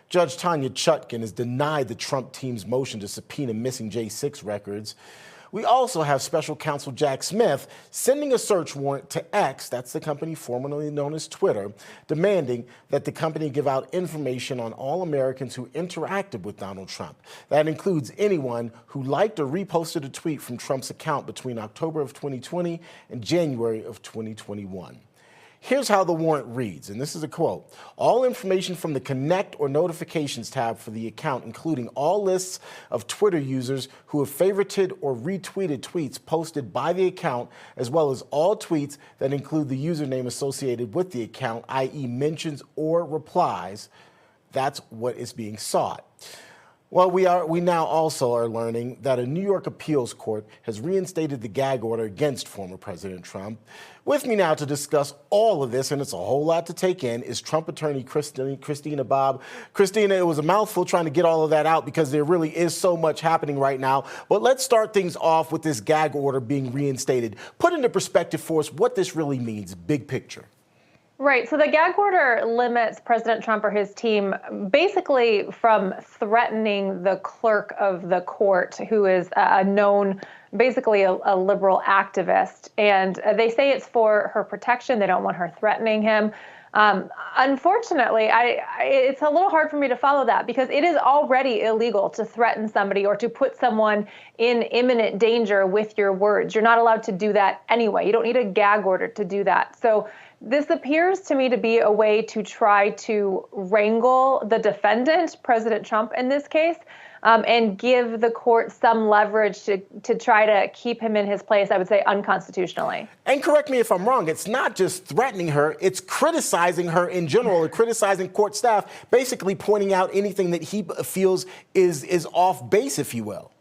Judge Tanya Chutkan has denied the Trump team's motion to subpoena missing J6 records. We also have special counsel Jack Smith sending a search warrant to X, that's the company formerly known as Twitter, demanding that the company give out information on all Americans who interacted with Donald Trump. That includes anyone who liked or reposted a tweet from Trump's account between October of 2020 and January of 2021. Here's how the warrant reads, and this is a quote. All information from the Connect or Notifications tab for the account, including all lists of Twitter users who have favorited or retweeted tweets posted by the account, as well as all tweets that include the username associated with the account, i.e. mentions or replies. That's what is being sought. Well, we now also are learning that a New York appeals court has reinstated the gag order against former President Trump. With me now to discuss all of this, and it's a whole lot to take in, is Trump attorney Christina Bobb. Christina, it was a mouthful trying to get all of that out because there really is so much happening right now. But let's start things off with this gag order being reinstated. Put into perspective for us what this really means, big picture. Right. So the gag order limits President Trump or his team basically from threatening the clerk of the court, who is a known, basically a liberal activist. And they say it's for her protection. They don't want her threatening him. Unfortunately, it's a little hard for me to follow that because it is already illegal to threaten somebody or to put someone in imminent danger with your words. You're not allowed to do that anyway. You don't need a gag order to do that. So this appears to me to be a way to try to wrangle the defendant, President Trump in this case, and give the court some leverage to try to keep him in his place, I would say, unconstitutionally. And correct me if I'm wrong, it's not just threatening her, it's criticizing her in general, or criticizing court staff, basically pointing out anything that he feels is off base, if you will.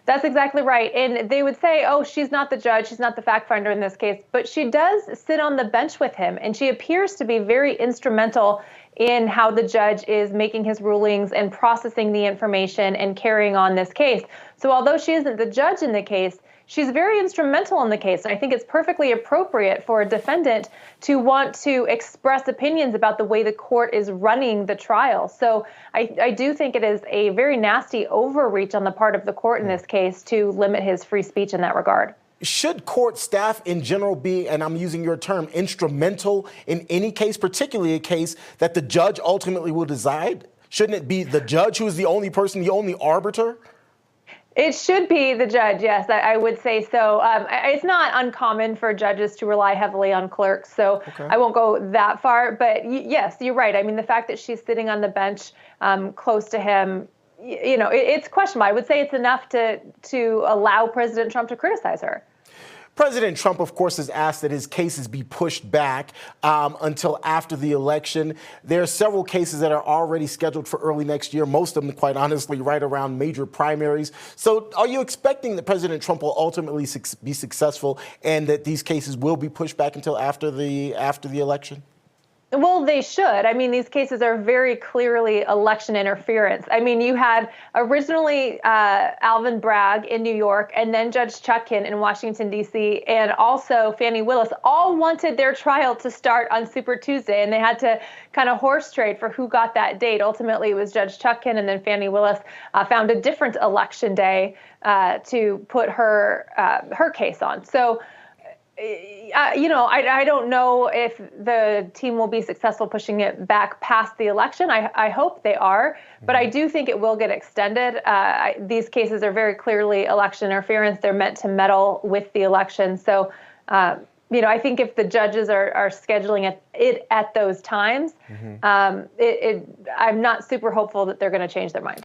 That's exactly right. And they would say, oh, she's not the judge, she's not the fact finder in this case, but she does sit on the bench with him, and she appears to be very instrumental in how the judge is making his rulings and processing the information and carrying on this case. So although she isn't the judge in the case, she's very instrumental in the case. And I think it's perfectly appropriate for a defendant to want to express opinions about the way the court is running the trial. So I do think it is a very nasty overreach on the part of the court in this case to limit his free speech in that regard. Should court staff in general be, and I'm using your term, instrumental in any case, particularly a case that the judge ultimately will decide? Shouldn't it be the judge who is the only person, the only arbiter? It should be the judge, yes, I would say so. It's not uncommon for judges to rely heavily on clerks, so okay. I won't go that far. But yes, you're right. I mean, the fact that she's sitting on the bench close to him, you know, it's questionable. I would say it's enough to allow President Trump to criticize her. President Trump, of course, has asked that his cases be pushed back until after the election. There are several cases that are already scheduled for early next year, most of them, quite honestly, right around major primaries. So are you expecting that President Trump will ultimately be successful and that these cases will be pushed back until after the election? Well, they should. I mean, these cases are very clearly election interference. I mean, you had originally Alvin Bragg in New York and then Judge Chutkan in Washington, D.C., and also Fani Willis all wanted their trial to start on Super Tuesday, and they had to kind of horse trade for who got that date. Ultimately, it was Judge Chutkan, and then Fani Willis found a different election day to put her case on. So, you know, I don't know if the team will be successful pushing it back past the election. I hope they are, but I do think it will get extended. These cases are very clearly election interference. They're meant to meddle with the election. So, you know, I think if the judges are scheduling it at those times, I'm not super hopeful that they're going to change their mind.